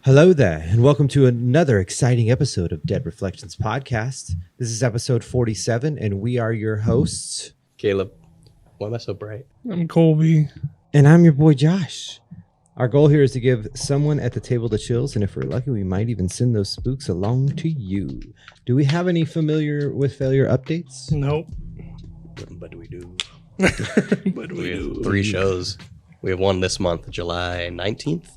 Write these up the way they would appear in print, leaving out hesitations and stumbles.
Hello there, and welcome to another exciting episode of Dead Reflections Podcast. This is episode 47, and we are your hosts. Caleb, why am I so bright? I'm Colby. And I'm your boy, Josh. Our goal here is to give someone at the table the chills, and if we're lucky, we might even send those spooks along to you. Do we have any familiar with failure updates? Nope. But we do. But We have 3 shows. We have one this month, July 19th.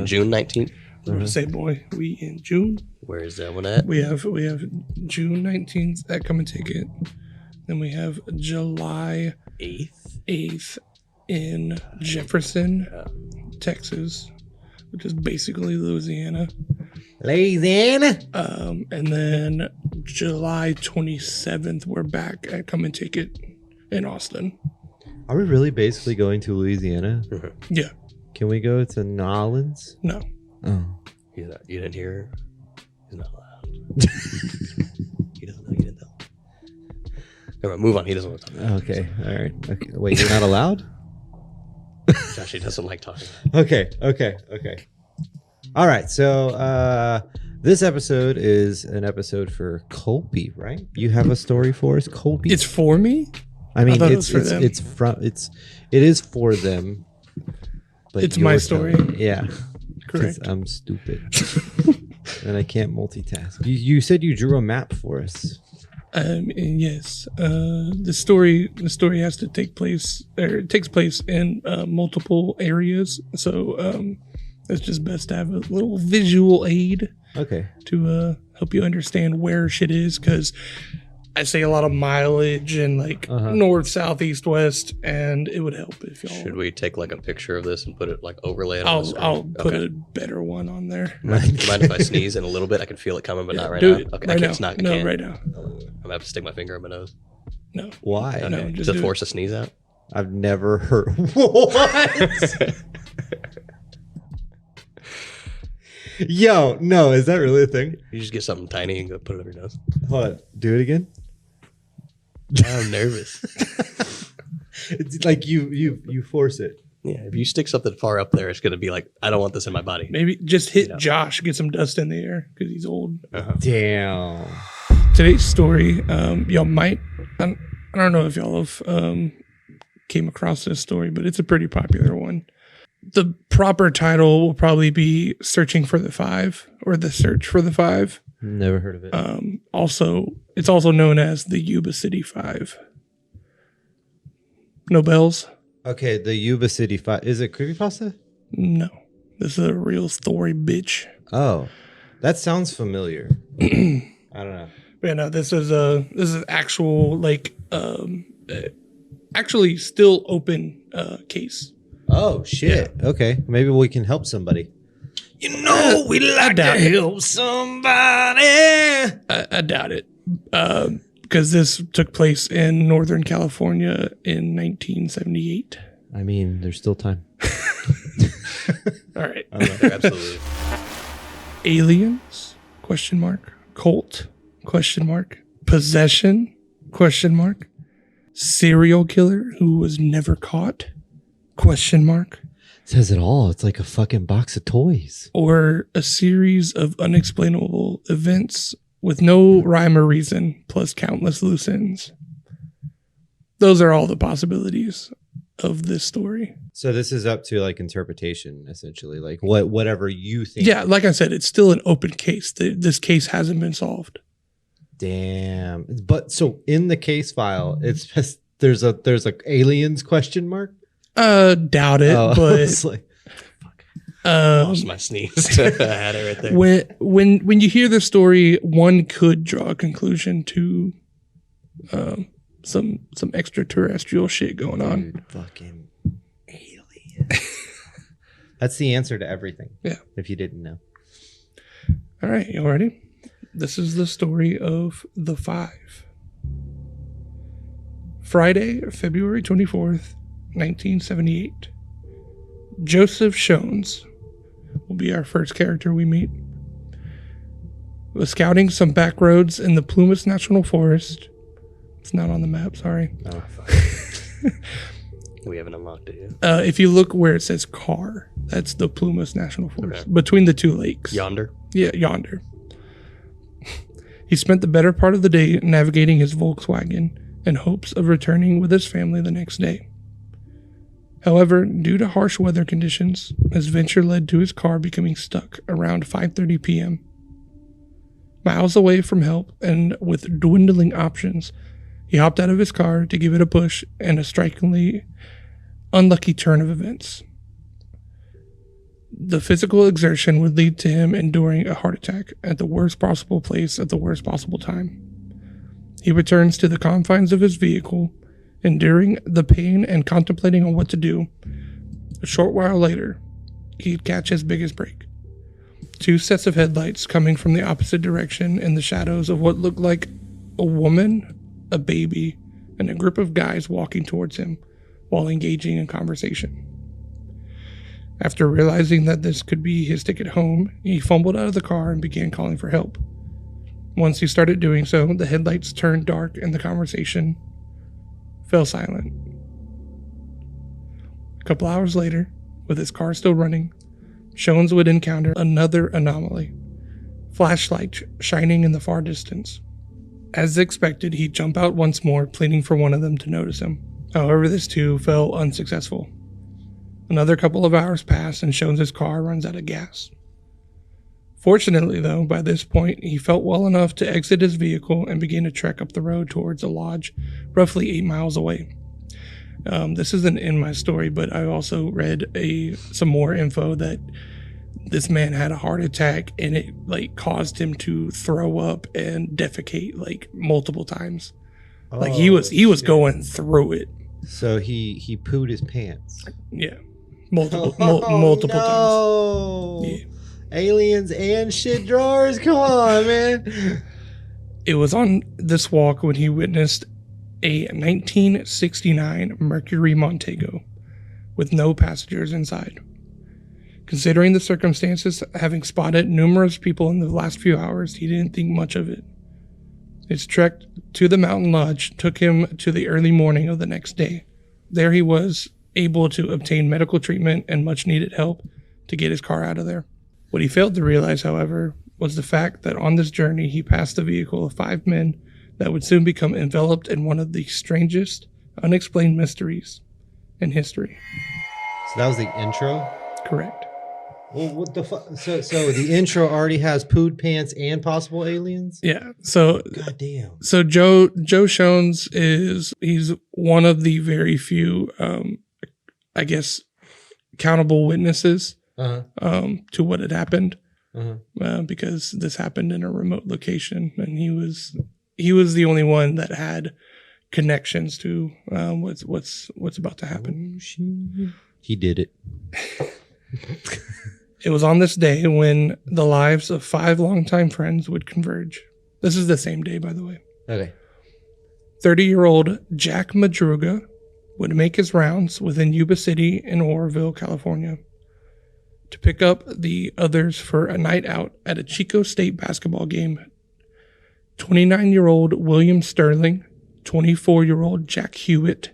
June 19th. I was going to say, boy, we in June. Where is that one at? We have June 19th at Come and Take It. Then we have July 8th in Jefferson, Texas, which is basically Louisiana. Louisiana. And then July 27th, we're back at Come and Take It in Austin. Are we really basically going to Louisiana? Yeah. Can we go to New Orleans? No. Oh. You didn't hear? He's not allowed. He doesn't know. You didn't know. Never mind, move on. He doesn't want to talk. Okay. All right. Okay. Wait, you're not allowed? Josh, he doesn't like talking. Okay. All right. So this episode is an episode for Colby, right? You have a story for us, Colby? It's for me? I mean, thought it it is for them. But it's my your story. turn. Yeah. Correct. I'm stupid. And I can't multitask. You said you drew a map for us. Yes. The story has to take place, or it takes place in multiple areas. So it's just best to have a little visual aid. Okay. To help you understand where shit is, because I say a lot of mileage and like north, south, east, west, and it would help if y'all. Should we take like a picture of this and put it like overlay it on the screen? I'll put a better one on there. Mind if I sneeze in a little bit? I can feel it coming, but not right do now. it Okay, right I now. can't. Not, no, can't. right now. I'm gonna have to stick my finger in my nose. No. Why? Okay. No, just to do force a sneeze out. I've never heard. What? Yo, no, is that really a thing? You just get something tiny and go put it up your nose. Hold on, do it again. I'm nervous. It's like you force it. Yeah, if you stick something far up there, it's gonna be like, I don't want this in my body. Maybe just hit Josh, get some dust in the air because he's old. Damn. Today's story, y'all might. I don't know if y'all have came across this story, but it's a pretty popular one. The proper title will probably be Searching for the Five or The Search for the Five. Never heard of it. It's also known as the Yuba City Five. No bells? Okay, the Yuba City 5. Is it creepypasta? No. This is a real story, bitch. Oh, that sounds familiar. I don't know. Yeah, no, this is actual actually still open case. Oh shit. Yeah. Okay, maybe we can help somebody. You know, we like to help somebody. I doubt it, because this took place in Northern California in 1978. I mean, there's still time. All right. Absolutely. Aliens? ? Cult? ? Possession? ? Serial killer who was never caught? ? Says it all. It's like a fucking box of toys. Or a series of unexplainable events with no rhyme or reason, plus countless loose ends. Those are all the possibilities. of this story. So this is up to like interpretation, essentially, like whatever you think. Yeah, like I said, it's still an open case. This case hasn't been solved. Damn. But so in the case file, it's just there's a aliens question mark. Doubt it, but it's like Lost my sneeze. I had it right there. when you hear the story, one could draw a conclusion to some extraterrestrial shit going on. dude, fucking aliens. That's the answer to everything. Yeah. If you didn't know. All right, you ready? This is the story of the Five. Friday, February 24th, 1978. Joseph Shones will be our first character we meet. Was scouting some back roads in the Plumas National Forest. It's not on the map, sorry. Oh, Fuck. We haven't unlocked it yet. If you look where it says car, that's the Plumas National Forest. Okay. Between the two lakes. Yonder. Yeah, yonder. He spent the better part of the day navigating his Volkswagen in hopes of returning with his family the next day. However, due to harsh weather conditions, his venture led to his car becoming stuck around 5:30 p.m. Miles away from help and with dwindling options, he hopped out of his car to give it a push in a strikingly unlucky turn of events. The physical exertion would lead to him enduring a heart attack at the worst possible place at the worst possible time. He returns to the confines of his vehicle, enduring the pain and contemplating on what to do. A short while later, he'd catch his biggest break. Two sets of headlights coming from the opposite direction in the shadows of what looked like a woman, a baby, and a group of guys walking towards him while engaging in conversation. After realizing that this could be his ticket home, he fumbled out of the car and began calling for help. Once he started doing so, the headlights turned dark and the conversation fell silent. A couple hours later, with his car still running, Shones would encounter another anomaly. Flashlight shining in the far distance. As expected, he'd jump out once more, pleading for one of them to notice him. However, this too fell unsuccessful. Another couple of hours pass and Shones' car runs out of gas. Fortunately, though, by this point, he felt well enough to exit his vehicle and begin to trek up the road towards a lodge roughly 8 miles away. This isn't in my story, but I also read some more info that this man had a heart attack and it caused him to throw up and defecate multiple times. He was going through it. So he pooed his pants. Yeah. Multiple times. Yeah. Aliens and shit drawers. Come on, man. It was on this walk when he witnessed a 1969 Mercury Montego with no passengers inside. Considering the circumstances, having spotted numerous people in the last few hours, he didn't think much of it. His trek to the mountain lodge took him to the early morning of the next day. There he was able to obtain medical treatment and much needed help to get his car out of there. What he failed to realize, however, was the fact that on this journey he passed a vehicle of 5 men that would soon become enveloped in one of the strangest, unexplained mysteries in history. So that was the intro? Correct. Well, what the fuck? So the intro already has pooed pants and possible aliens? Yeah. So God damn. So Joe Shones he's one of the very few I guess countable witnesses to what had happened. Because this happened in a remote location and he was the only one that had connections to what's about to happen. Oh, shit. He did it. It was on this day when the lives of 5 longtime friends would converge. This is the same day, by the way. Okay. 30-year-old Jack Madruga would make his rounds within Yuba City in Oroville, California, to pick up the others for a night out at a Chico State basketball game. 29-year-old William Sterling, 24-year-old Jack Hewitt,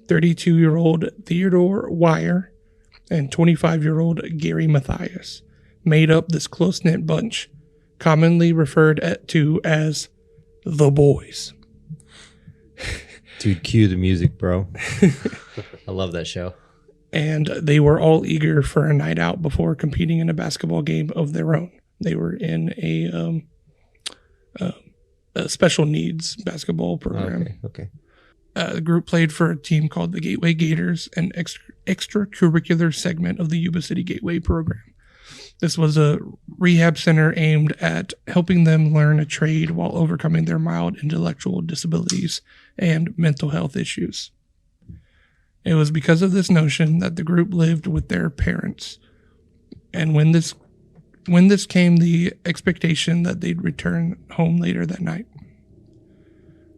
32-year-old Theodore Wire, and 25-year-old Gary Mathias made up this close-knit bunch, commonly referred to as the Boys. Dude, cue the music, bro. I love that show. And they were all eager for a night out before competing in a basketball game of their own. They were in a special needs basketball program. Okay. The group played for a team called the Gateway Gators, an extracurricular segment of the Yuba City Gateway program. This was a rehab center aimed at helping them learn a trade while overcoming their mild intellectual disabilities and mental health issues. It was because of this notion that the group lived with their parents. And when this came the expectation that they'd return home later that night.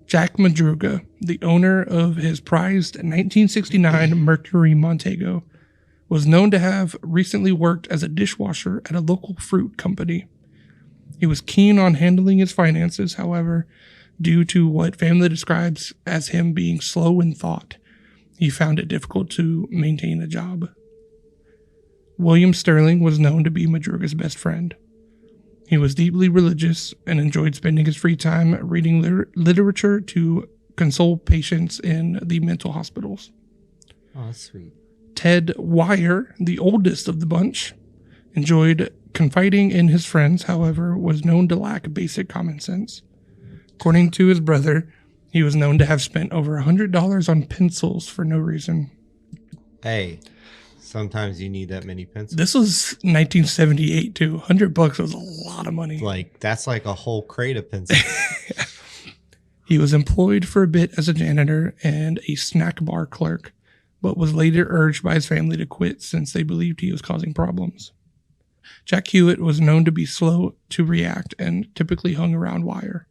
Jack Madruga, the owner of his prized 1969 Mercury Montego, was known to have recently worked as a dishwasher at a local fruit company. He was keen on handling his finances, however, due to what family describes as him being slow in thought. He found it difficult to maintain a job. William Sterling was known to be Madruga's best friend. He was deeply religious and enjoyed spending his free time reading literature to console patients in the mental hospitals. Oh, that's sweet. Ted Wire, the oldest of the bunch, enjoyed confiding in his friends, however, was known to lack basic common sense. According to his brother, he was known to have spent over $100 on pencils for no reason. Hey, sometimes you need that many pencils. This was 1978 too. $100 was a lot of money. Like, that's like a whole crate of pencils. He was employed for a bit as a janitor and a snack bar clerk, but was later urged by his family to quit since they believed he was causing problems. Jack Hewitt was known to be slow to react and typically hung around Wire.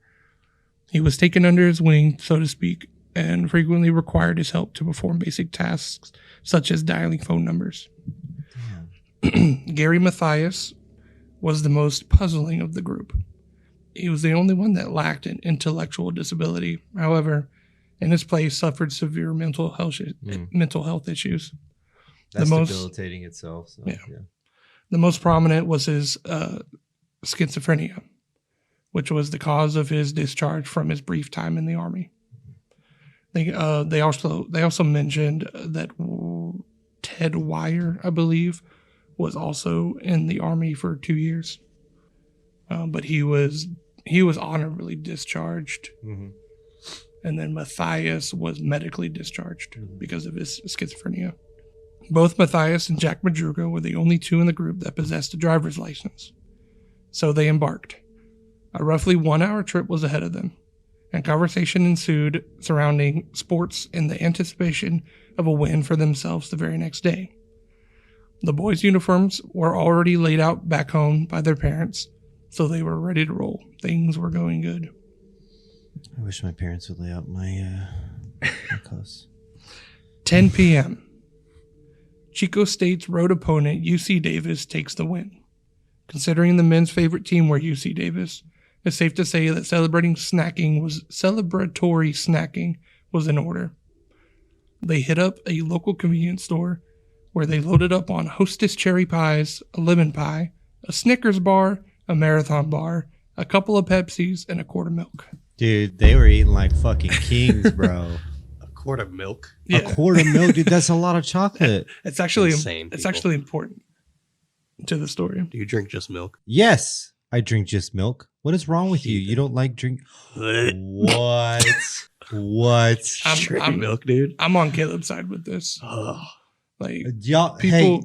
He was taken under his wing, so to speak, and frequently required his help to perform basic tasks such as dialing phone numbers. Gary Mathias was the most puzzling of the group. He was the only one that lacked an intellectual disability. However, in his place, suffered severe mental health issues. That's debilitating itself. So, yeah. The most prominent was his schizophrenia, which was the cause of his discharge from his brief time in the Army. They also mentioned that Ted Wire, I believe, was also in the Army for 2 years, but he was honorably discharged. Mm-hmm. And then Mathias was medically discharged because of his schizophrenia. Both Mathias and Jack Madruga were the only two in the group that possessed a driver's license. So they embarked. A roughly 1 hour trip was ahead of them, and conversation ensued surrounding sports in the anticipation of a win for themselves the very next day. The boys' uniforms were already laid out back home by their parents, so they were ready to roll. Things were going good. I wish my parents would lay out my clothes. 10 p.m. Chico State's road opponent, UC Davis, takes the win. Considering the men's favorite team were UC Davis, it's safe to say that celebratory snacking was in order. They hit up a local convenience store where they loaded up on Hostess cherry pies, a lemon pie, a Snickers bar, a Marathon bar, a couple of Pepsis, and a quart of milk. Dude, they were eating like fucking kings, bro. A quart of milk? Yeah. A quart of milk, dude, that's a lot of chocolate. It's actually Insane, it's people. actually important to the story. Do you drink just milk? Yes, I drink just milk. What is wrong with you? You don't like drink? What? What? I'm milk, dude. I'm on Caleb's side with this. Ugh. Like, Y'all,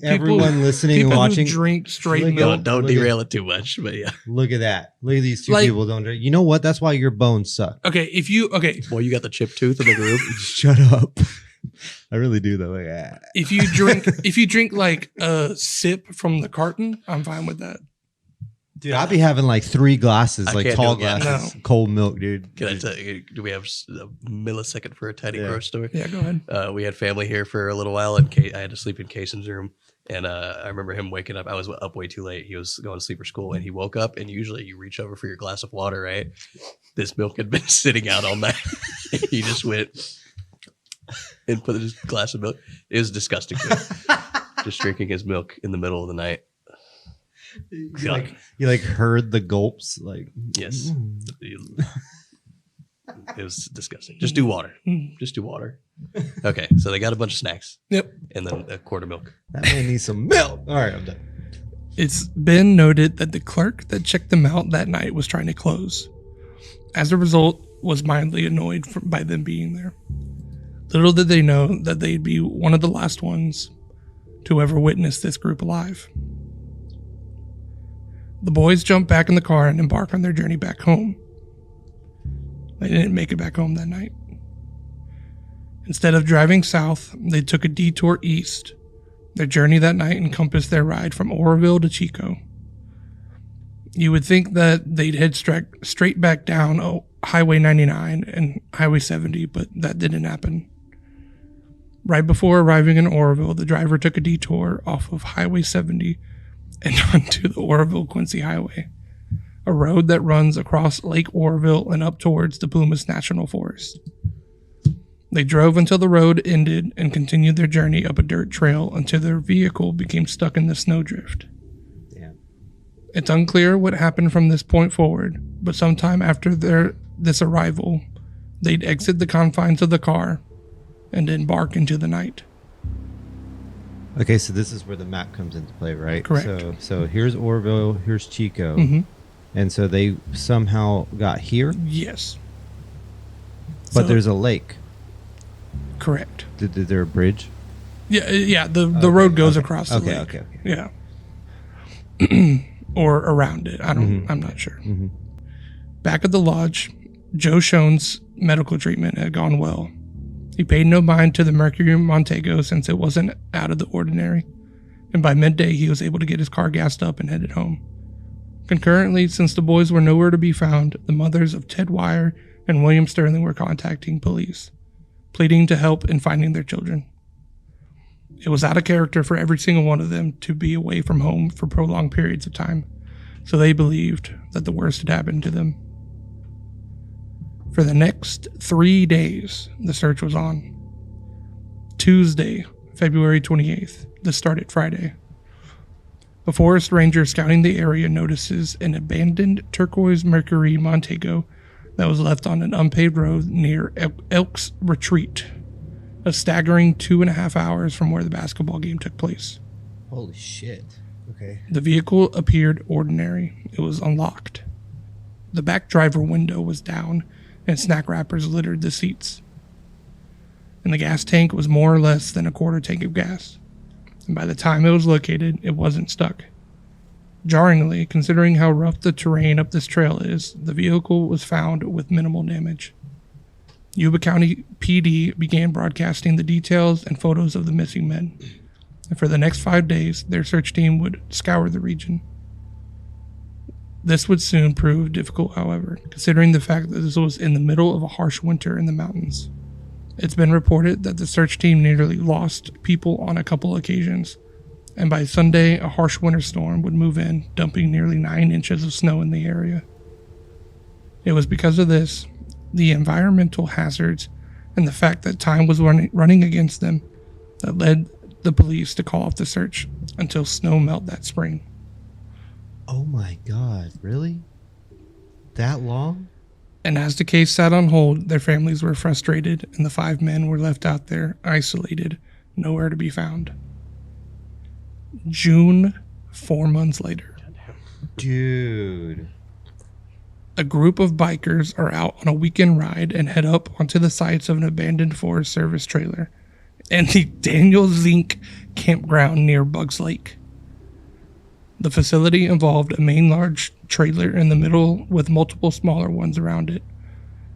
everyone listening and watching, who drink straight look milk. Don't derail it too much, but yeah. Look at that. Look at these two Like- people. Don't drink. You know what? That's why your bones suck. Okay, Well, you got the chip tooth in the group. Shut up. I really do though. Like, if you drink like a sip from the carton, I'm fine with that. dude, I'd be having like 3 glasses, I like can't tall do it, yeah. glasses, cold milk, dude. Can I tell you, do we have a millisecond for a tiny gross story? Yeah, go ahead. We had family here for a little while, and I had to sleep in Cason's room. And I remember him waking up. I was up way too late. He was going to sleep for school, and he woke up. And usually, you reach over for your glass of water, right? This milk had been sitting out all night. He just went and put his glass of milk. It was disgusting. Just drinking his milk in the middle of the night. You like heard the gulps, like Yes. It was disgusting. Just do water. Just do water. Okay, so they got a bunch of snacks. Yep. And then a quart of milk. That man needs some milk. All right, I'm done. It's been noted that the clerk that checked them out that night was trying to close. As a result, was mildly annoyed by them being there. Little did they know that they'd be one of the last ones to ever witness this group alive. The boys jump back in the car and embark on their journey back home. They didn't make it back home that night. Instead of driving south, they took a detour east. Their journey that night encompassed their ride from Oroville to Chico. You would think that they'd head straight back down Highway 99 and Highway 70, but that didn't happen. Right before arriving in Oroville, the driver took a detour off of Highway 70 and onto the Oroville-Quincy Highway, a road that runs across Lake Oroville and up towards the Plumas National Forest. They drove until the road ended and continued their journey up a dirt trail until their vehicle became stuck in the snowdrift. Damn. It's unclear what happened from this point forward, but sometime after this arrival, they'd exit the confines of the car and embark into the night. Okay, so this is where the map comes into play, right? Correct. So here's Oroville, here's Chico, Mm-hmm. and so they somehow got here, Yes. but So- there's a lake. Correct. Did there a bridge? Yeah. The road goes across the Okay, lake. okay. Yeah. Or around it. I'm not sure. Mm-hmm. Back at the lodge, Joe Schoen's medical treatment had gone well. He paid no mind to the Mercury Montego since it wasn't out of the ordinary, and by midday he was able to get his car gassed up and headed home. Concurrently, since the boys were nowhere to be found, the mothers of Ted Wire and William Sterling were contacting police, pleading to help in finding their children. It was out of character for every single one of them to be away from home for prolonged periods of time, so they believed that the worst had happened to them. For the next 3 days, the search was on. Tuesday, February 28th, this started Friday. A forest ranger scouting the area notices an abandoned turquoise Mercury Montego that was left on an unpaved road near Elk's Retreat, a staggering 2.5 hours from where the basketball game took place. Holy shit. Okay. The vehicle appeared ordinary. It was unlocked. The back driver window was down, and snack wrappers littered the seats. And the gas tank was more or less than a quarter tank of gas. And by the time it was located, it wasn't stuck. Jarringly, considering how rough the terrain up this trail is, the vehicle was found with minimal damage. Yuba County PD began broadcasting the details and photos of the missing men. And for the next 5 days, their search team would scour the region. This would soon prove difficult, however, considering the fact that this was in the middle of a harsh winter in the mountains. It's been reported that the search team nearly lost people on a couple occasions, and by Sunday, a harsh winter storm would move in, dumping nearly 9 inches of snow in the area. It was because of this, the environmental hazards, and the fact that time was running against them, that led the police to call off the search until snow melt that spring. Oh my God, really? That long? And as the case sat on hold, their families were frustrated, and the 5 men were left out there, isolated, nowhere to be found. June, 4 months later. Dude. A group of bikers are out on a weekend ride and head up onto the sites of an abandoned Forest Service trailer and the Daniel Zink campground near Bugs Lake. The facility involved a main large trailer in the middle with multiple smaller ones around it.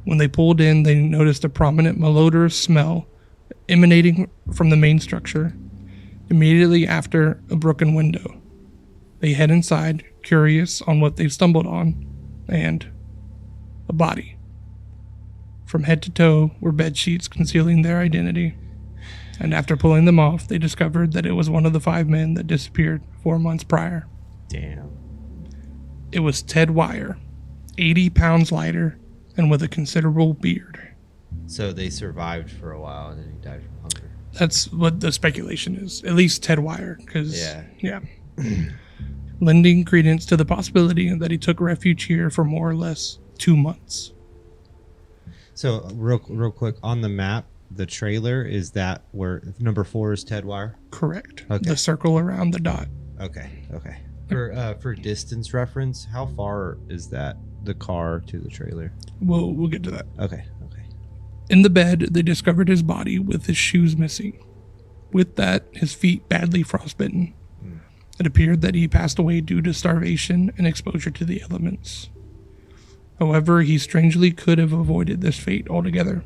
When they pulled in, they noticed a prominent malodorous smell emanating from the main structure. Immediately after, a broken window. They head inside, curious on what they've stumbled on, and a body. From head to toe were bed sheets concealing their identity, and after pulling them off, they discovered that it was one of the 5 men that disappeared 4 months prior. Damn. It was Ted Wire, 80 pounds lighter and with a considerable beard. So they survived for a while and then he died from hunger. That's what the speculation is. At least Ted Wire, because Yeah. lending credence to the possibility that he took refuge here for more or less 2 months. So real quick on the map, the trailer is that where number 4 is Ted Wire. Correct. Okay. The circle around the dot. Okay. For distance reference, how far is that the car to the trailer? We'll get to that. Okay. In the bed, they discovered his body with his shoes missing. With that, his feet badly frostbitten. It appeared that he passed away due to starvation and exposure to the elements. However, he strangely could have avoided this fate altogether.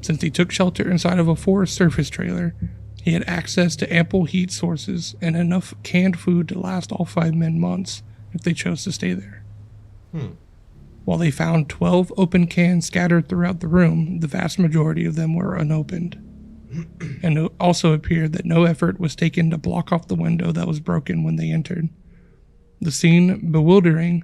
Since he took shelter inside of a Forest Service trailer, he had access to ample heat sources and enough canned food to last all 5 men months if they chose to stay there. While they found 12 open cans scattered throughout the room, the vast majority of them were unopened. And it also appeared that no effort was taken to block off the window that was broken when they entered. The scene bewildering,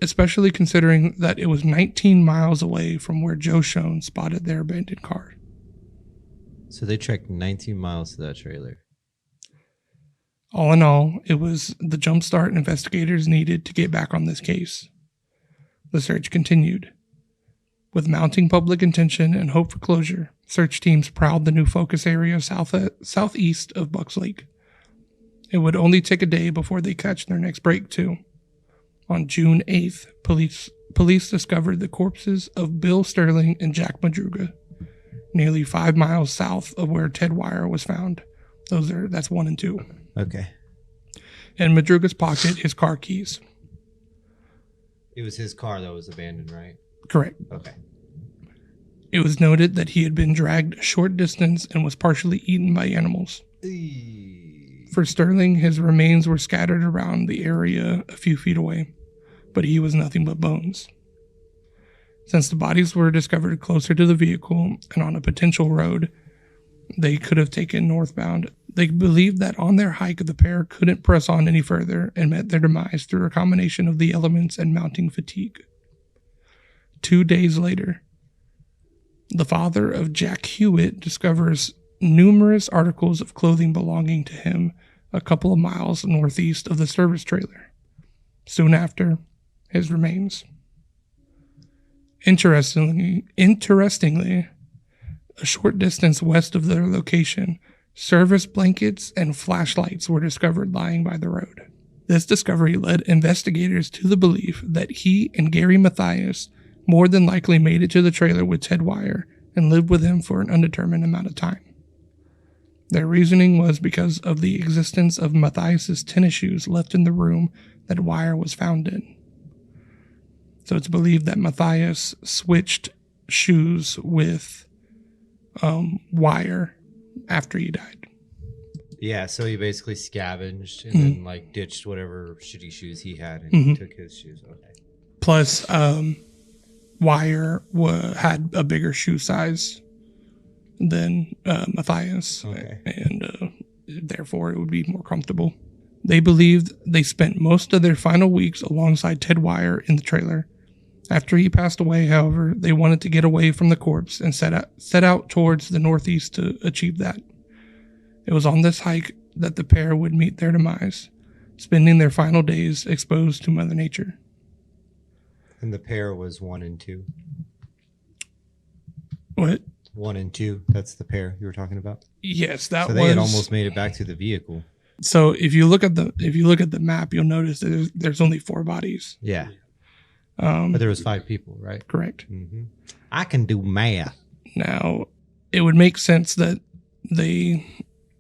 especially considering that it was 19 miles away from where Joe Schoen spotted their abandoned car. So they trekked 19 miles to that trailer. All in all, it was the jumpstart investigators needed to get back on this case. The search continued. With mounting public attention and hope for closure, search teams prowled the new focus area southeast of Bucks Lake. It would only take a day before they catch their next break, too. On June 8th, police discovered the corpses of Bill Sterling and Jack Madruga, nearly 5 miles south of where Ted Wire was found. That's 1 and 2. Okay. In Madruga's pocket, his car keys. It was his car that was abandoned, right? Correct. Okay. It was noted that he had been dragged a short distance and was partially eaten by animals. For Sterling, his remains were scattered around the area a few feet away, but he was nothing but bones. Since the bodies were discovered closer to the vehicle and on a potential road they could have taken northbound, they believed that on their hike the pair couldn't press on any further and met their demise through a combination of the elements and mounting fatigue. 2 days later, the father of Jack Hewitt discovers numerous articles of clothing belonging to him a couple of miles northeast of the service trailer. Soon after, his remains. Interestingly, a short distance west of their location, service blankets and flashlights were discovered lying by the road. This discovery led investigators to the belief that he and Gary Mathias more than likely made it to the trailer with Ted Wire and lived with him for an undetermined amount of time. Their reasoning was because of the existence of Mathias's tennis shoes left in the room that Wire was found in. So it's believed that Mathias switched shoes with Wire after he died. Yeah, so he basically scavenged and then ditched whatever shitty shoes he had and took his shoes. Okay. Plus, Wire had a bigger shoe size than Mathias, and therefore it would be more comfortable. They believed they spent most of their final weeks alongside Ted Wire in the trailer. After he passed away, however, they wanted to get away from the corpse and set out towards the northeast to achieve that. It was on this hike that the pair would meet their demise, spending their final days exposed to Mother Nature. And the pair was 1 and 2. What? 1 and 2. That's the pair you were talking about. Yes, that was. So they had almost made it back to the vehicle. So if you look at the map, you'll notice that there's only 4 bodies. Yeah. But there was 5 people, right? Correct. Mm-hmm. I can do math. Now, it would make sense that they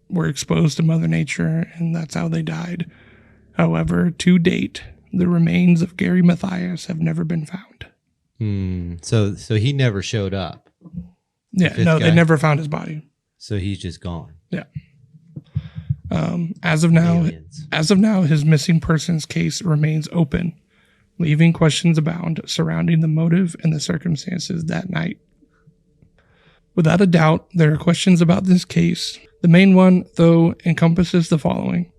were exposed to Mother Nature and that's how they died. However, to date, the remains of Gary Mathias have never been found. So he never showed up. Yeah, no, they never found his body. So he's just gone. Yeah. As of now, his missing persons case remains open, leaving questions abound surrounding the motive and the circumstances that night. Without a doubt, there are questions about this case. The main one, though, encompasses the following.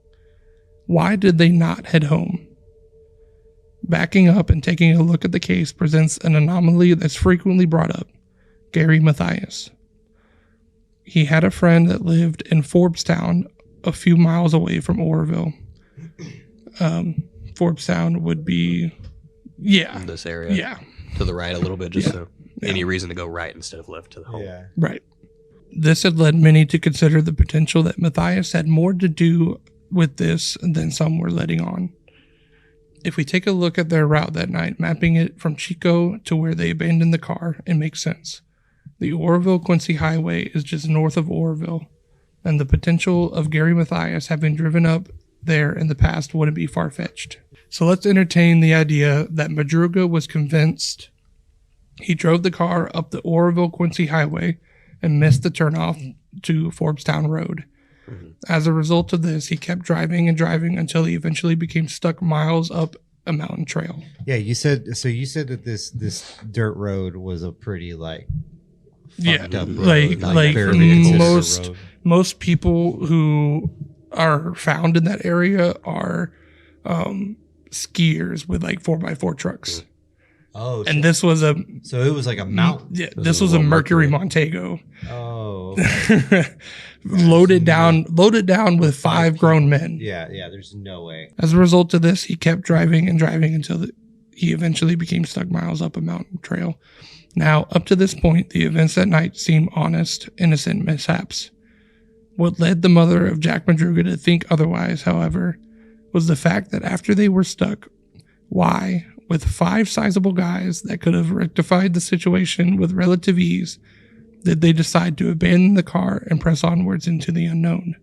Why did they not head home? Backing up and taking a look at the case presents an anomaly that's frequently brought up. Gary Mathias. He had a friend that lived in Forbestown, a few miles away from Oroville. Forbestown would be, in this area. Yeah. To the right a little bit, just so. any reason to go right instead of left to the home. Yeah. Right. This had led many to consider the potential that Matthias had more to do with this than some were letting on. If we take a look at their route that night, mapping it from Chico to where they abandoned the car, it makes sense. The Oroville-Quincy Highway is just north of Oroville, and the potential of Gary Matthias having driven up there in the past wouldn't be far-fetched. So let's entertain the idea that Madruga was convinced he drove the car up the Oroville-Quincy Highway and missed the turnoff to Forbstown Road. As a result of this, he kept driving and driving until he eventually became stuck miles up a mountain trail. Yeah, you said that this dirt road was a pretty fucked up road, like barely accessible road. most people who are found in that area are skiers with 4x4 trucks. Oh, and this was so it was like a mountain. Yeah, this was a Mercury Montego. Oh, okay. loaded down with 5 grown men. Yeah, there's no way. As a result of this, he kept driving and driving until he eventually became stuck miles up a mountain trail. Now, up to this point, the events that night seemed honest, innocent mishaps. What led the mother of Jack Madruga to think otherwise, however, was the fact that after they were stuck, why, with 5 sizable guys that could have rectified the situation with relative ease, did they decide to abandon the car and press onwards into the unknown?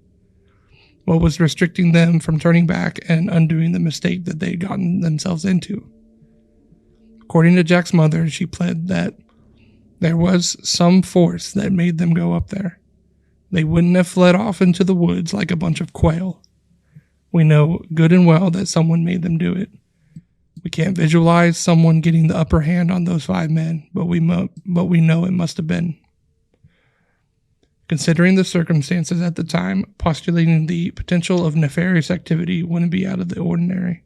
What was restricting them from turning back and undoing the mistake that they'd gotten themselves into? According to Jack's mother, she pled that there was some force that made them go up there. They wouldn't have fled off into the woods like a bunch of quail. We know good and well that someone made them do it. We can't visualize someone getting the upper hand on those 5 men, but we know it must have been. Considering the circumstances at the time, postulating the potential of nefarious activity wouldn't be out of the ordinary.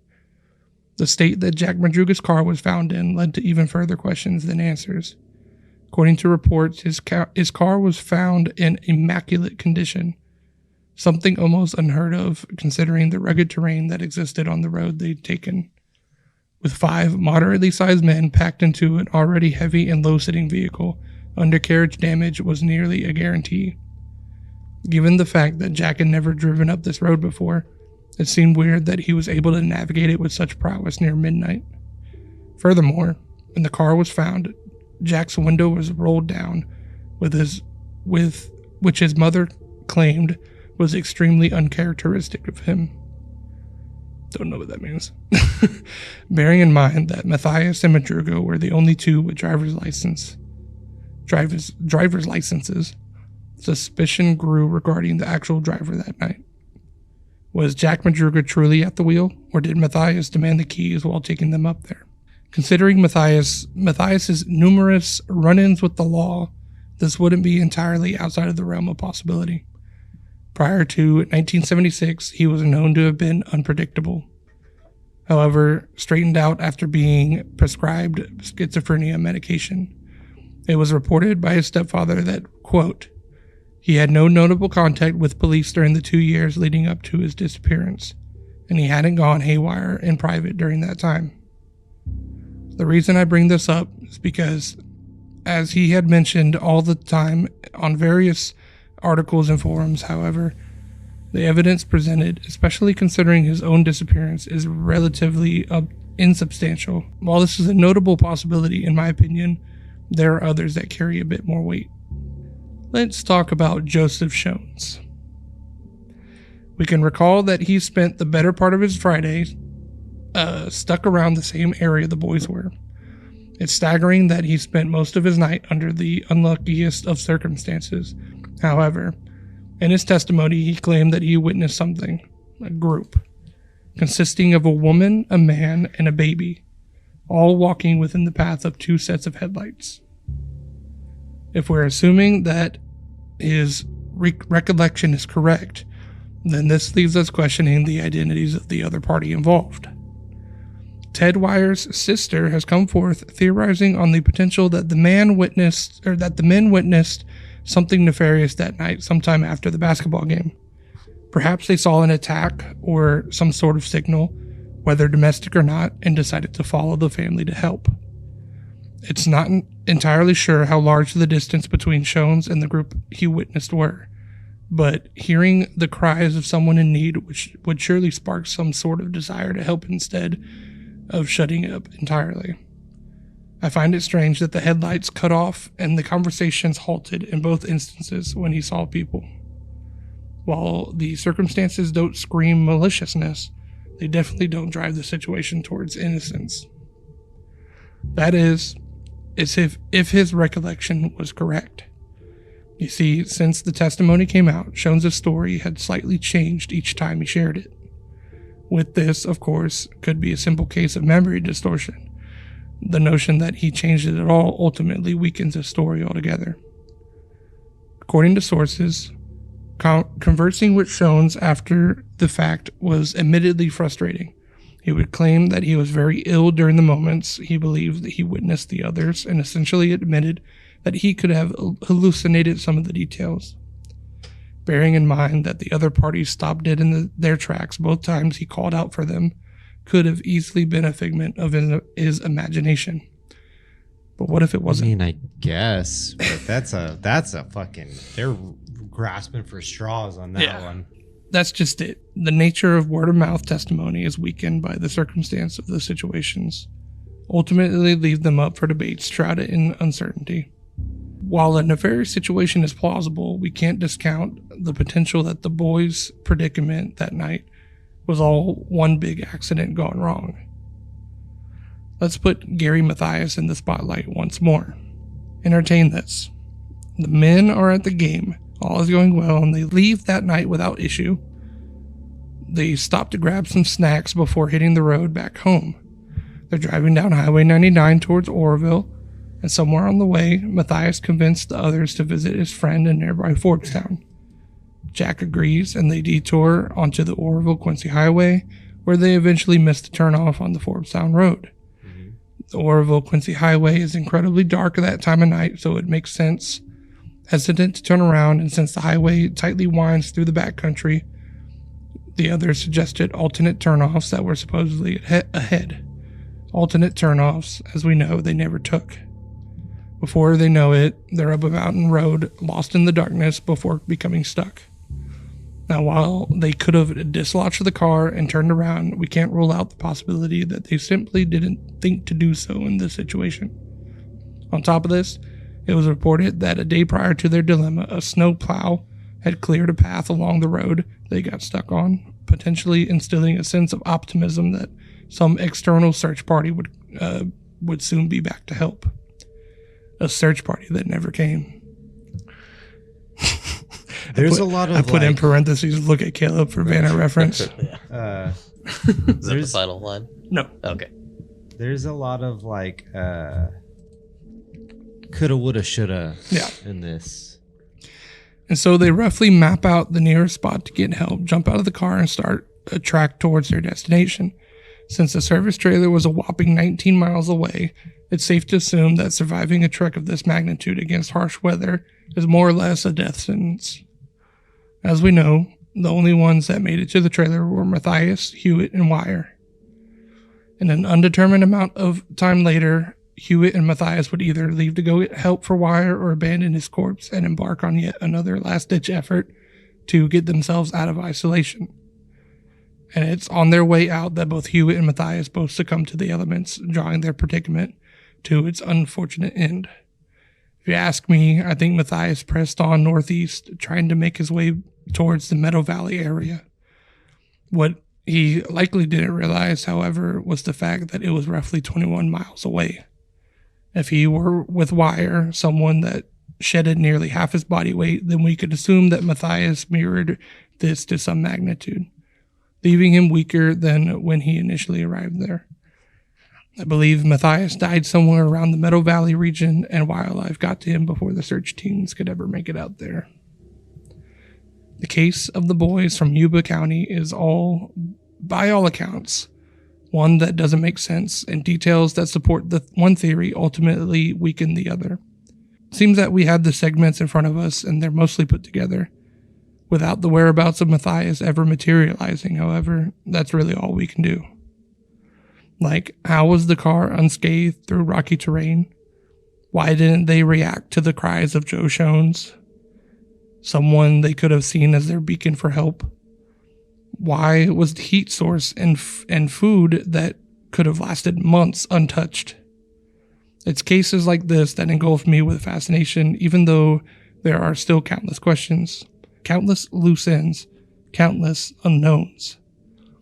The state that Jack Madruga's car was found in led to even further questions than answers. According to reports, his car was found in immaculate condition, something almost unheard of considering the rugged terrain that existed on the road they'd taken. With 5 moderately sized men packed into an already heavy and low-sitting vehicle, undercarriage damage was nearly a guarantee. Given the fact that Jack had never driven up this road before, it seemed weird that he was able to navigate it with such prowess near midnight. Furthermore, when the car was found, Jack's window was rolled down, which his mother claimed was extremely uncharacteristic of him. Don't know what that means. Bearing in mind that Matthias and Madruga were the only 2 with driver's licenses, suspicion grew regarding the actual driver that night. Was Jack Madruga truly at the wheel, or did Matthias demand the keys while taking them up there? Considering Matthias's numerous run-ins with the law, this wouldn't be entirely outside of the realm of possibility. Prior to 1976, he was known to have been unpredictable. However, straightened out after being prescribed schizophrenia medication. It was reported by his stepfather that, quote, he had no notable contact with police during the 2 years leading up to his disappearance, and he hadn't gone haywire in private during that time. The reason I bring this up is because, as he had mentioned all the time on various articles and forums, however, the evidence presented, especially considering his own disappearance, is relatively insubstantial. While this is a notable possibility, in my opinion, there are others that carry a bit more weight. Let's talk about Joseph Shones. We can recall that he spent the better part of his Friday stuck around the same area the boys were. It's staggering that he spent most of his night under the unluckiest of circumstances. However, in his testimony, he claimed that he witnessed something, a group, consisting of a woman, a man, and a baby, all walking within the path of 2 sets of headlights. If we're assuming that his recollection is correct, then this leaves us questioning the identities of the other party involved. Ted Wire's sister has come forth theorizing on the potential that the men witnessed something nefarious that night sometime after the basketball game. Perhaps they saw an attack or some sort of signal, whether domestic or not, and decided to follow the family to help. It's entirely sure how large the distance between Shones and the group he witnessed were, but hearing the cries of someone in need, which would surely spark some sort of desire to help instead of shutting up entirely. I find it strange that the headlights cut off and the conversations halted in both instances when he saw people. While the circumstances don't scream maliciousness, they definitely don't drive the situation towards innocence. That is, if his recollection was correct. You see, since the testimony came out, Shones' story had slightly changed each time he shared it. With this, of course, could be a simple case of memory distortion. The notion that he changed it at all ultimately weakens his story altogether. According to sources, conversing with Shones after the fact was admittedly frustrating. He would claim that he was very ill during the moments he believed that he witnessed the others, and essentially admitted that he could have hallucinated some of the details. Bearing in mind that the other parties stopped dead in their tracks both times he called out for them, could have easily been a figment of his imagination. But what if it wasn't? I mean, I guess, but that's a fucking, they're grasping for straws on that one. That's just it. The nature of word-of-mouth testimony is weakened by the circumstance of the situations, ultimately leave them up for debates shrouded in uncertainty. While a nefarious situation is plausible, we can't discount the potential that the boys' predicament that night was all one big accident gone wrong. Let's put Gary Mathias in the spotlight once more. Entertain this. The men are at the game. All is going well, and they leave that night without issue. They stop to grab some snacks before hitting the road back home. They're driving down Highway 99 towards Oroville, and somewhere on the way, Mathias convinced the others to visit his friend in nearby Forbstown. Jack agrees, and they detour onto the Oroville-Quincy Highway, where they eventually miss the turnoff on the Forbstown Road. The Oroville-Quincy Highway is incredibly dark at that time of night, so it makes sense. Hesitant to turn around, and since the highway tightly winds through the backcountry, the others suggested alternate turnoffs that were supposedly ahead. Alternate turnoffs, as we know, they never took. Before they know it, they're up a mountain road, lost in the darkness before becoming stuck. Now, while they could have dislodged the car and turned around, we can't rule out the possibility that they simply didn't think to do so in this situation. On top of this, it was reported that a day prior to their dilemma, a snow plow had cleared a path along the road they got stuck on, potentially instilling a sense of optimism that some external search party would soon be back to help. A search party that never came. There's a lot of, I put in parentheses, look at Caleb for Vanna reference. Is that the final line? No. Okay. There's a lot of coulda, woulda, shoulda in this. And so they roughly map out the nearest spot to get help, jump out of the car, and start a track towards their destination. Since the service trailer was a whopping 19 miles away, it's safe to assume that surviving a trek of this magnitude against harsh weather is more or less a death sentence. As we know, the only ones that made it to the trailer were Mathias, Hewitt, and Wire. In an undetermined amount of time later, Hewitt and Mathias would either leave to go get help for Wire or abandon his corpse and embark on yet another last-ditch effort to get themselves out of isolation. And it's on their way out that both Hewitt and Mathias both succumb to the elements, drawing their predicament to its unfortunate end. If you ask me, I think Mathias pressed on northeast, trying to make his way towards the Meadow Valley area. What he likely didn't realize, however, was the fact that it was roughly 21 miles away. If he were with Wire, someone that shedded nearly half his body weight, then we could assume that Mathias mirrored this to some magnitude, leaving him weaker than when he initially arrived there. I believe Mathias died somewhere around the Meadow Valley region, and wildlife got to him before the search teams could ever make it out there. The case of the boys from Yuba County is by all accounts, one that doesn't make sense, and details that support the one theory ultimately weaken the other. It seems that we have the segments in front of us, and they're mostly put together. Without the whereabouts of Mathias ever materializing, however, that's really all we can do. Like, how was the car unscathed through rocky terrain? Why didn't they react to the cries of Joe Shones, someone they could have seen as their beacon for help? Why was the heat source and food that could have lasted months untouched? It's cases like this that engulf me with fascination, even though there are still countless questions, countless loose ends, countless unknowns.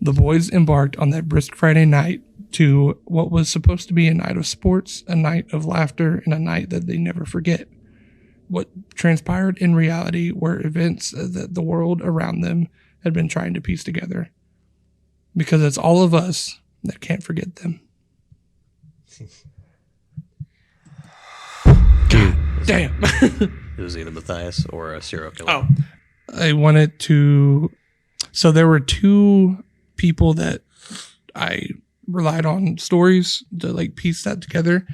The boys embarked on that brisk Friday night to what was supposed to be a night of sports, a night of laughter, and a night that they never forget. What transpired in reality were events that the world around them had been trying to piece together. Because it's all of us that can't forget them. God damn. It was either Matthias or a serial killer. Oh, I wanted to. So there were two people that I relied on stories to like piece that together,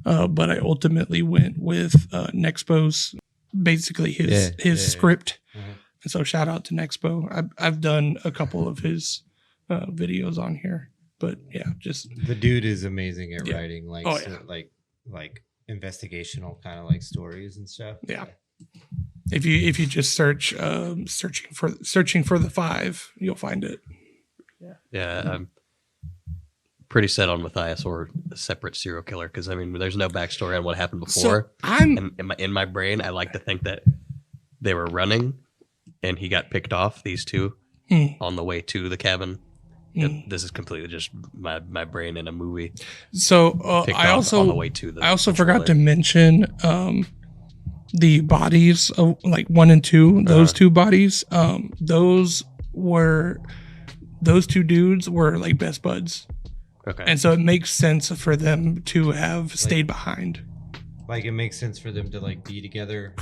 but I ultimately went with Nexpo's, basically his script. Mm-hmm. And so shout out to Nexpo. I've done a couple of his videos on here, but yeah, just the dude is amazing at writing like like investigational kind of like stories and stuff. Yeah. If you just search searching for the 5, you'll find it. Yeah, I'm pretty set on Matthias or a separate serial killer because I mean, there's no backstory on what happened before. So and in my brain, I like to think that they were running and he got picked off. These two on the way to the cabin. This is completely just my brain in a movie. So I also on the way to the. I also forgot to mention the bodies of like 1 and 2. Those two bodies. Those two dudes were like best buds. Okay. And so it makes sense for them to have stayed behind. Like it makes sense for them to like be together.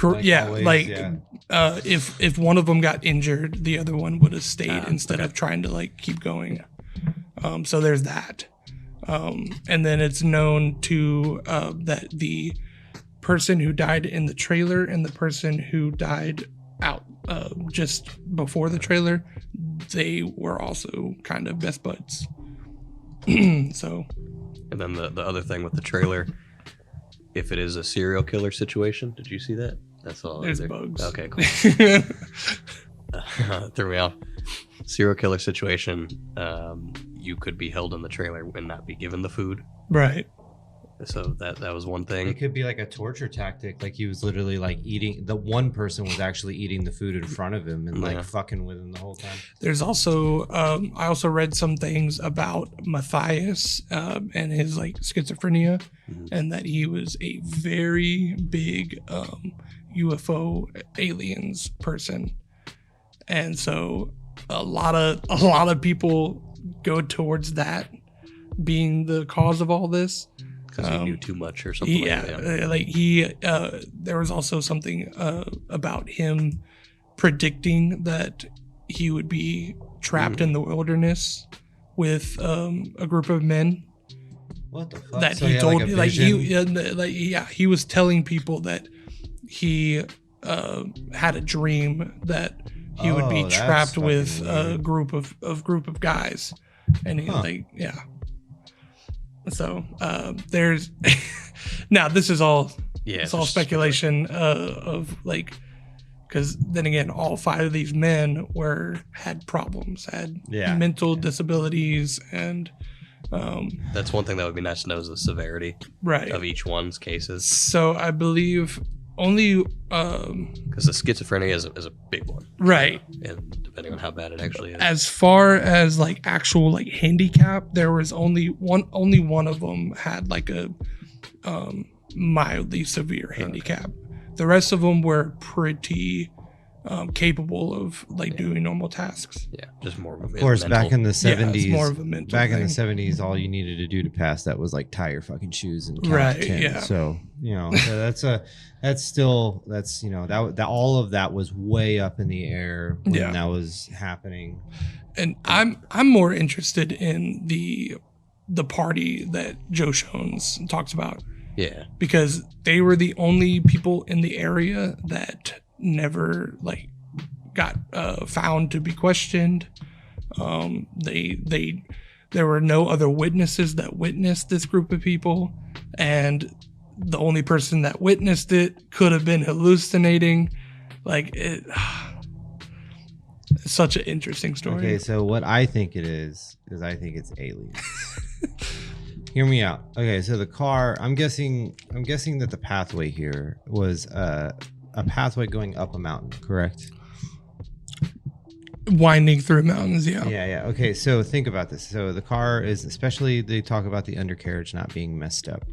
If one of them got injured, the other one would have stayed instead of trying to like keep going. So there's that. And then it's known to that the person who died in the trailer and the person who died out just before the trailer, they were also kind of best buds. So, and then the other thing with the trailer, if it is a serial killer situation, did you see that? That's all. There's bugs. Okay, cool. Threw me off. Serial killer situation, you could be held in the trailer and not be given the food. Right. So that was one thing. It could be like a torture tactic. Like he was literally like eating. The one person was actually eating the food in front of him and like fucking with him the whole time. There's also, I also read some things about Matthias and his like schizophrenia, and that he was a very big UFO aliens person, and so a lot of people go towards that being the cause of all this. Because he knew too much or something like that. There was also something about him predicting that he would be trapped in the wilderness with a group of men. What the fuck? That so he told, he he was telling people that he had a dream that he would be trapped with a group of guys, and he So there's now this is all it's all speculation of like, because then again, all 5 of these men had problems, had mental disabilities, and that's one thing that would be nice to know is the severity of each one's cases. So I believe only because the schizophrenia is a big one, right? And depending on how bad it actually is. As far as like actual like handicap, there was only one of them had like a mildly severe handicap. The rest of them were pretty capable of like doing normal tasks. Yeah, just more of a of course mental. Back in the 70s. It's more of a mental back thing. in the 70s, all you needed to do to pass that was like tie your fucking shoes and count Right, to 10. yeah. So that's all of that was way up in the air when that was happening. And I'm more interested in the party that Joe Shones talks about. Yeah, because they were the only people in the area that never like got found to be questioned. There were no other witnesses that witnessed this group of people, and the only person that witnessed it could have been hallucinating. Like it, it's such an interesting story. Okay, so what I think it is I think it's aliens. Hear me out. Okay, so the car, I'm guessing that the pathway here was a pathway going up a mountain, correct? Winding through mountains, yeah. Yeah. Okay, so think about this. So the car is, especially they talk about the undercarriage not being messed up.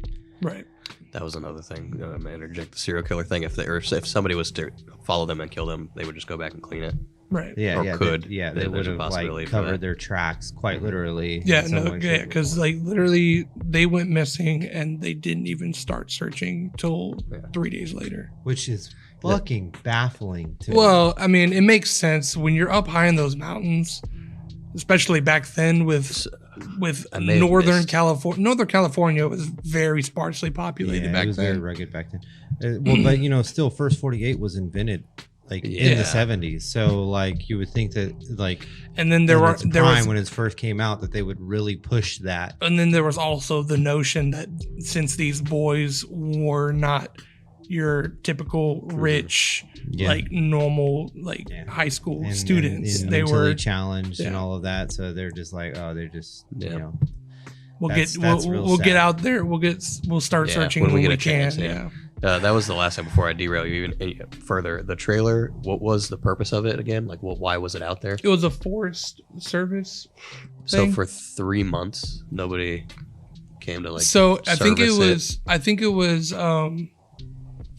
Right. That was another thing. I'm gonna interject the serial killer thing. If somebody was to follow them and kill them, they would just go back and clean it. Right. Yeah, Or yeah, could. they would have possibility like for covered that. their tracks quite literally. Yeah, in some no, way, yeah, shape, or because form. like literally they went missing and they didn't even start searching till 3 days later. Which is fucking baffling to me. Well, I mean, it makes sense when you're up high in those mountains, especially back then with I may have Northern missed. California. Northern California was very sparsely populated yeah, back it was very then. rugged back then. Well, but you know, still, First 48 was invented like in Yeah. the 70s. So like you would think that like And then there was when it first came out that they would really push that. and then there was also the notion that since these boys were not your typical rich, Yeah. like normal, like Yeah. high school And students, they mentally were. challenged and yeah. all of that. So they're just like, oh, they're just Yeah. you know. We'll That's real we'll get sad. out there. We'll start Yeah, searching when when we we, get a chance, can. yeah. Yeah. That was the last time before I derail you even any further. The trailer. What was the purpose of it again? Like, why was it out there? It was a Forest Service So thing. for 3 months, nobody came to like. So I think it service was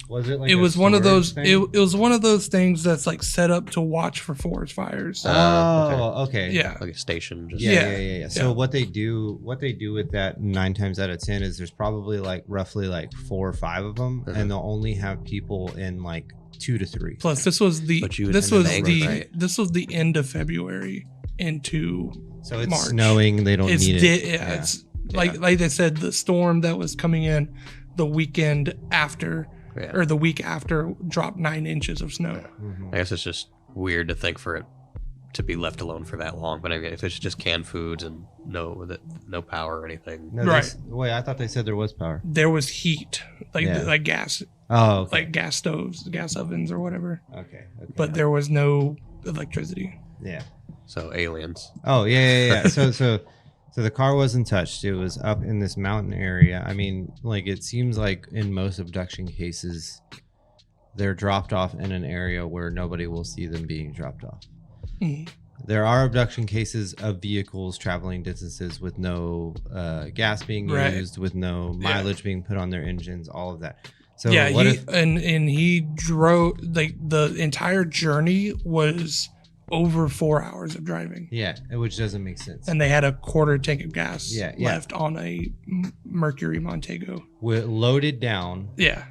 Was it like it a was one of storage those thing? it was one of those things that's like set up to watch for forest fires. Oh, okay. Yeah. like a station. Just Yeah. So Yeah. what they do with that 9 times out of 10 is there's probably like roughly like 4 or 5 of them, Mhm. and they'll only have people in like 2 to 3. Plus this was the But you would this end was up the right. this was the end of February into So it's March. snowing. They don't it's need it. it's like they said, the storm that was coming in the weekend after Yeah. or the week after dropped 9 inches of snow. Mhm. I guess it's just weird to think for it to be left alone for that long. But I mean, if it's just canned foods and no power or anything. No, Right. Wait, I thought they said there was power. There was heat, like Yeah. like gas, Oh, okay. like gas stoves, gas ovens, or whatever. Okay. But there was no electricity. yeah. So aliens. Oh, yeah. So the car wasn't touched. It was up in this mountain area. I mean, like it seems like in most abduction cases, they're dropped off in an area where nobody will see them being dropped off. Mhm. There are abduction cases of vehicles traveling distances with no gas being Right. used, with no Yeah. mileage being put on their engines, all of that. So Yeah, what he if, and he drove like the entire journey was over 4 hours of driving, yeah, which doesn't make sense. and they had a quarter tank of gas Yeah. left on a Mercury Montego. Loaded down Yeah.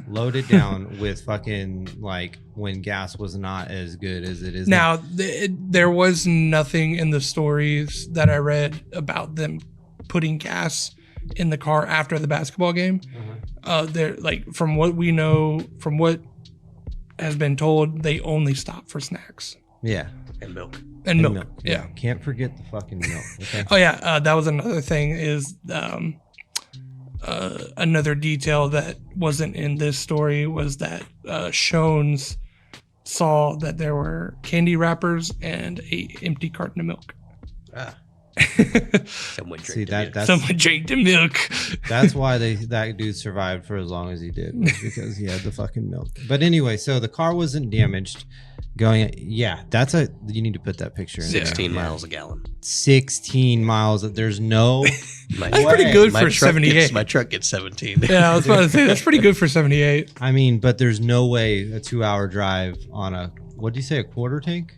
with fucking like when gas was not as good as it is Now there was nothing in the stories that I read about them putting gas in the car after the basketball game. They're like, from what we know, from what has been told, they only stop for snacks Yeah. And milk. and milk. Yeah. Can't forget the fucking milk. Okay. Oh yeah, that was another thing. Is another detail that wasn't in this story was that Shones saw that there were candy wrappers and a empty carton of milk. Ah. Someone See drank that's Someone drank the milk. that's why that dude survived for as long as he did, was because he had the fucking milk. But anyway, so the car wasn't damaged. You need to put that picture in 16 there. miles a gallon. 16 miles. There's no That's pretty good for 78. My truck gets 17. Yeah, I was about to say that's pretty good for 78. I mean, but there's no way a 2-hour drive on a, what do you say, a quarter tank?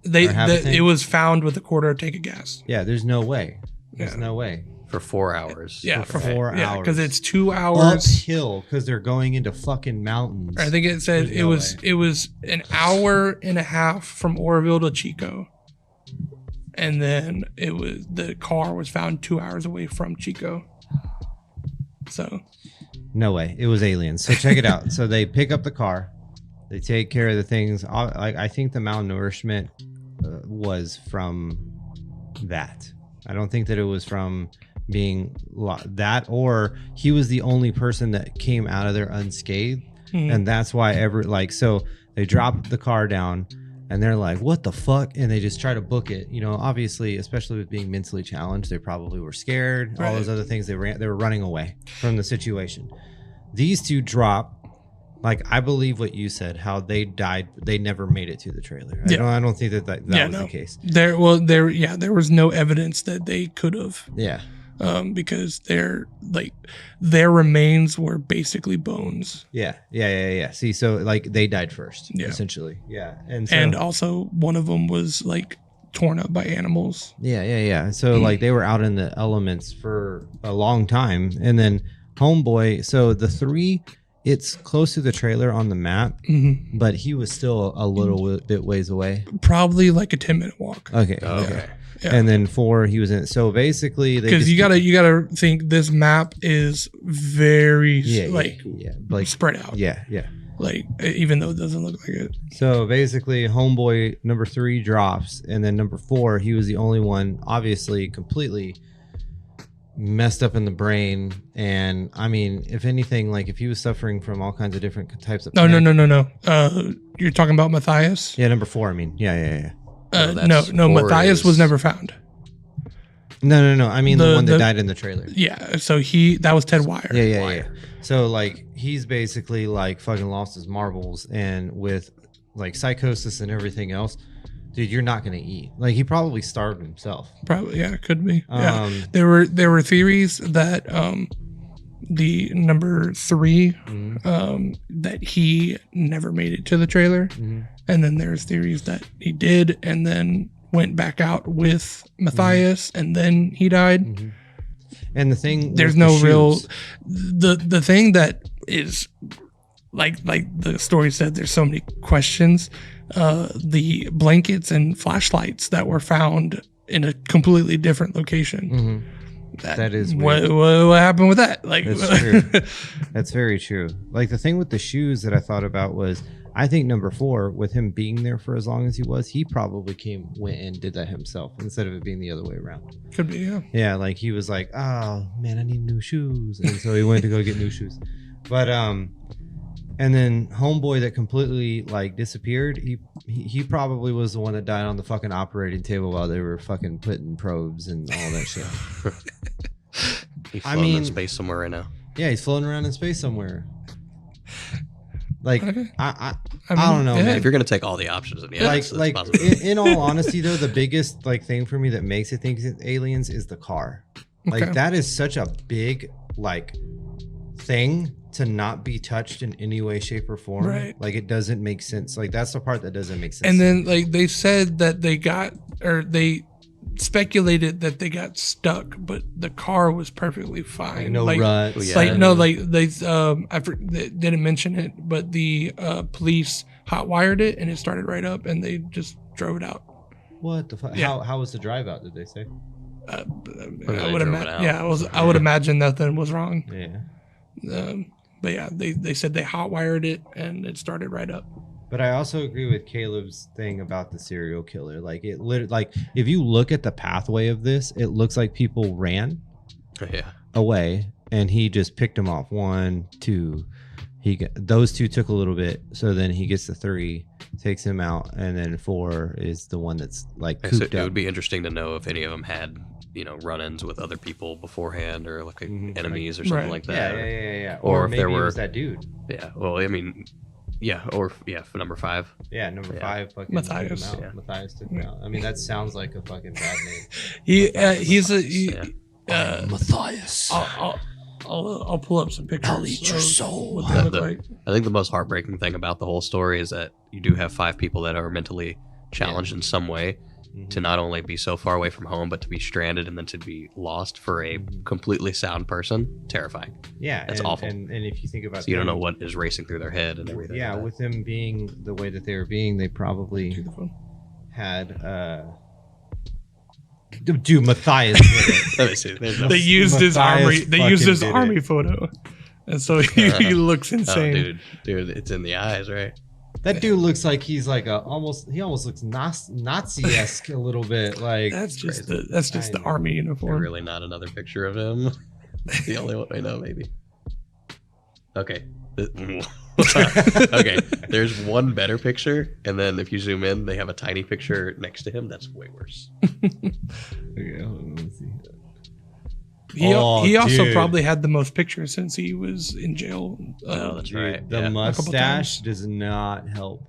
Or half a tank? It was found with a quarter tank of gas. Yeah, there's no way. There's Yeah. no way. For 4 hours. Yeah, For 4 hours. because it's 2 hours. Uphill, because they're going into fucking mountains. I think it said There's it no was way. it was an hour and a half from Oroville to Chico, and then the car was found 2 hours away from Chico. So No way. It was aliens. So check it out. So they pick up the car. They take care of the things. I think the malnourishment was from that. I don't think that it was from being that, or he was the only person that came out of there unscathed. And that's why so they drop the car down and they're like, what the fuck? And they just try to book it. You know, obviously, especially with being mentally challenged, they probably were scared. All those other things. They were running away from the situation. These two drop. Like, I believe what you said, how they died. They never made it to the trailer. I don't think that was the case. There was no evidence that they could have. Yeah. Because their remains were basically bones. Yeah. See, so like they died first, essentially. Yeah. And also one of them was like torn up by animals. Yeah. So like they were out in the elements for a long time. And then homeboy, so the three, it's close to the trailer on the map, but he was still a little bit ways away. Probably like a 10-minute walk. Okay. Yeah. And then 4, he was in. So basically, because you gotta think this map is very spread out. Yeah. Like, even though it doesn't look like it. So basically, homeboy number 3 drops, and then number 4, he was the only one, obviously, completely messed up in the brain. And I mean, if anything, like if he was suffering from all kinds of different types of no. You're talking about Matthias? Yeah, number 4. I mean, yeah. No. Matthias was never found. No. I mean, the one that died in the trailer. Yeah. So that was Ted Wire. Yeah. So like he's basically like fucking lost his marbles, and with like psychosis and everything else. Dude, you're not gonna eat. Like he probably starved himself. Probably, yeah, could be. There were theories that the number 3 that he never made it to the trailer, and then there's theories that he did, and then went back out with Matthias, and then he died. And the thing, there's no real. The thing that is like the story said, there's so many questions. The blankets and flashlights that were found in a completely different location. That is weird. What happened with that? Like, that's true. That's very true. Like the thing with the shoes that I thought about was, I think number 4, with him being there for as long as he was, he probably went and did that himself instead of it being the other way around. Could be, yeah. Yeah, like he was like, oh man, I need new shoes, and so he went to go get new shoes. But and then homeboy that completely like disappeared, he probably was the one that died on the fucking operating table while they were fucking putting probes and all that shit. He's floating in space somewhere right now. Yeah, he's floating around in space somewhere. Like I mean, don't know, man. If you're gonna take all the options, then in all honesty though, the biggest like thing for me that makes it think it's aliens is the car. Like that is such a big like thing to not be touched in any way, shape, or form. Right. Like it doesn't make sense. Like that's the part that doesn't make sense. And then like they said that they speculated that they got stuck, but the car was perfectly fine. Like, no ruts. They didn't mention it, but the police hotwired it and it started right up, and they just drove it out. What the fuck? Yeah. How was the drive out? Did they say? I would imagine nothing was wrong. Yeah. But yeah, they said they hotwired it and it started right up. But I also agree with Caleb's thing about the serial killer. Like it literally, like if you look at the pathway of this, it looks like people ran away and he just picked them off. 1, 2. Those 2 took a little bit, so then he gets the 3, takes him out, and then 4 is the one that's like cooped up. It would be interesting to know if any of them had run-ins with other people beforehand, or like enemies or something like that. Yeah. Or if maybe there were, it was that dude. Yeah. Well, I mean, for number 5. Yeah, number 5. Fucking Matthias. Took him out. Matthias took him out. I mean, that sounds like a fucking bad name. Matthias. I'll pull up some pictures. I'll eat your soul. What they look like. I think the most heartbreaking thing about the whole story is that you do have 5 people that are mentally challenged in some way. To not only be so far away from home, but to be stranded and then to be lost for a completely sound person. Terrifying. Yeah. It's awful. And if you think about you don't know what is racing through their head and everything. Yeah, with them being the way that they were being, they probably had dude, Matthias did it. Let me see. They used his army. They used his army photo, and so he looks insane. Oh, dude, it's in the eyes, right? That dude looks like he's like he almost looks Nazi-esque a little bit. Like That's just crazy. the army There's uniform. really not another picture of him. The only one I know, maybe. Okay. Okay. There's one better picture, and then if you zoom in, they have a tiny picture next to him. That's way worse. okay, hold on, let's see. He also dude. probably had the most pictures since he was in jail. Oh, that's Dude, right. the Yeah. mustache does not help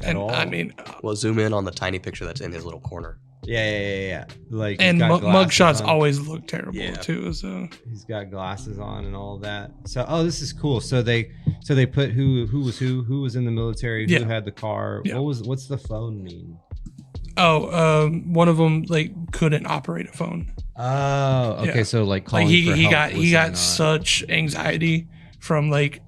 at and all. I mean, Well, zoom in on the tiny picture that's in his little corner. yeah. Like and he's got glasses mugshots on. always look terrible Yeah. too. So He's got glasses on and all of that. So, this is cool. So they put who was in the military, who Yeah. had the car. Yeah. What's the phone mean? one of them like couldn't operate a phone. Oh, okay. Yeah. So like Like calling for he help got was he got not- such anxiety from like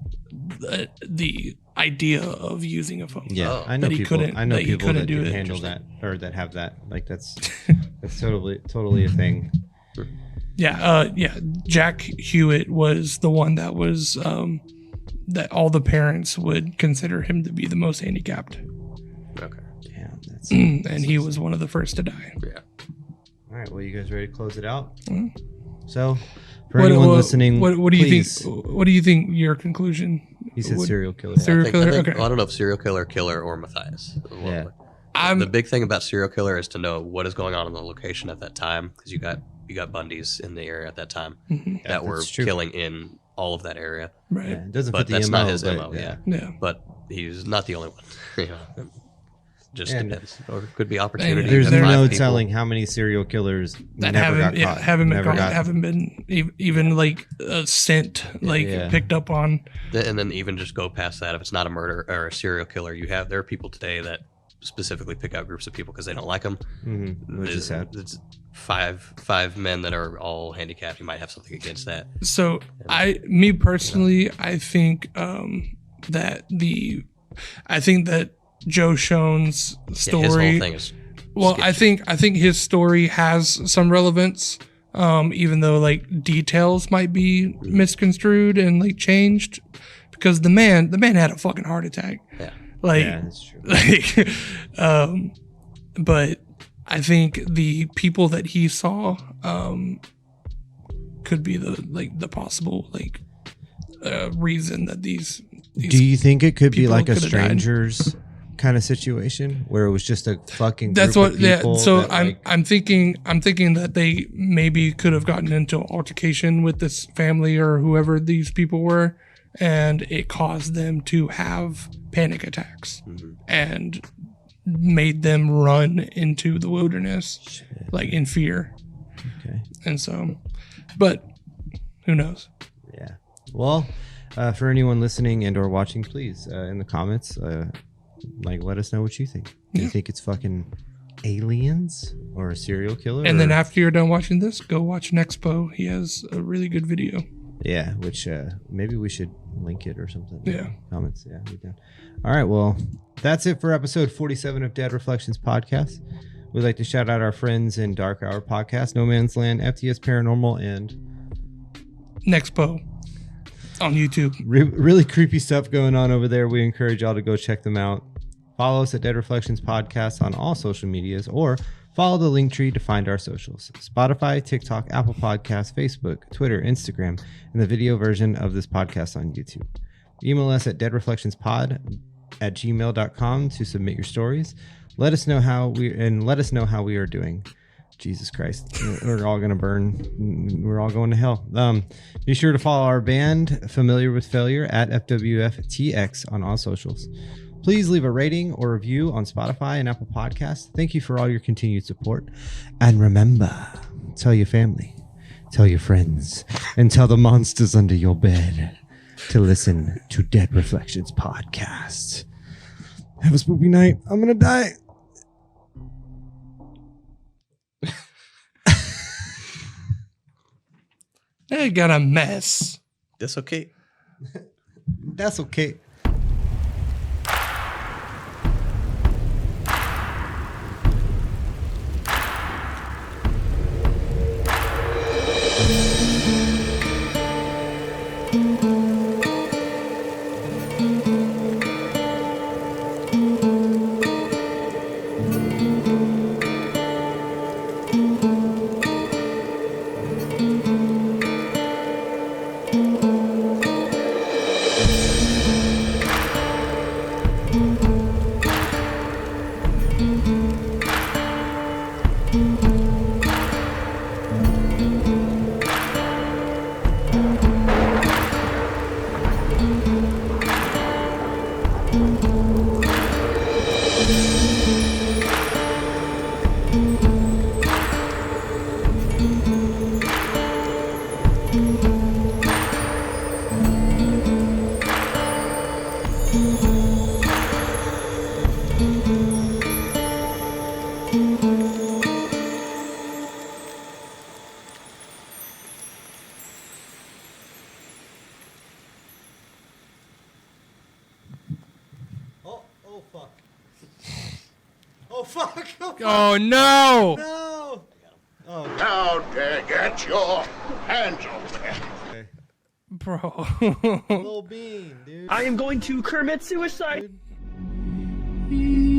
the idea of using a phone. Yeah, Oh. I know That he people. couldn't- I know that he people couldn't that do can it. handle that or that have that. Like that's totally a thing. Yeah, Jack Hewitt was the one that was that all the parents would consider him to be the most handicapped, Okay. Damn, that's and he was one of the first to die. Yeah. all right. Well, you guys ready to close it out? Mhm. So, for anyone listening, what do you please- think? What do you think your conclusion? He said would- serial killer. Serial I killer? think, Okay. well, I don't know if serial killer, or Matthias. Yeah. The big thing about serial killer is to know what is going on in the location at that time, because you got Bundys in the area at that time Mhm. that were that's true. killing in all of that area. Right. Yeah, it doesn't But put the that's MO, not his but MO, yeah. Yeah. But he's not the only one. You know, just And- depends, or it could be opportunity. There's that no five no people- telling how many serial killers That never got caught. haven't been never caught, got- haven't been even like sent, like Yeah. picked up on. And then even just go past that. If it's not a murder or a serial killer, there are people today that specifically pick out groups of people because they don't like them. which is sad. It's five men that are all handicapped. You might have something against that. So me personally, I think that Joe Schoen's Yeah, story. his whole thing is Well, sketchy. I think his story has some relevance, even though like details might be misconstrued and like changed, because the man had a fucking heart attack. Yeah. Like, Yeah, that's true. but I think the people that he saw could be the possible reason that these Do you think it could be people like a coulda died. strangers kind of situation where it was just a fucking That's group what. of Yeah. people So that, I'm thinking that they maybe could have gotten into an altercation with this family or whoever these people were, and it caused them to have panic attacks and made them run into the wilderness like in fear. Okay. And so, but who knows? Yeah. Well, for anyone listening and or watching, please in the comments, let us know what you think. Do you think it's fucking aliens or a serial killer? And then or- after you're done watching this, go watch Nexpo. He has a really good video. yeah, which maybe we should link it or something. in the Yeah. comments. Yeah, we can. All right. Well, that's it for episode 47 of Dead Reflections Podcast. We'd like to shout out our friends in Dark Hour Podcast, No Man's Land, FTS Paranormal, and Nexpo on YouTube. really creepy stuff going on over there. We encourage y'all to go check them out. Follow us at Dead Reflections Podcast on all social medias, or follow the link tree to find our socials: Spotify, TikTok, Apple Podcasts, Facebook, Twitter, Instagram, and the video version of this podcast on YouTube. Email us at deadreflectionspod@gmail.com to submit your stories. Let us know how we are doing. Jesus Christ, we're all gonna burn. We're all going to hell. Be sure to follow our band, Familiar with Failure, at FWFTX on all socials. Please leave a rating or review on Spotify and Apple Podcasts. Thank you for all your continued support. And remember, tell your family, tell your friends, and tell the monsters under your bed to listen to Dead Reflections Podcast. Have a spooky night. I'm gonna die. I got a mess. That's okay. That's okay. Oh fuck. Oh fuck. Oh no! No. Oh. Now, get your hands off there. Bro. Little bean, dude. I am going to commit suicide. Dude.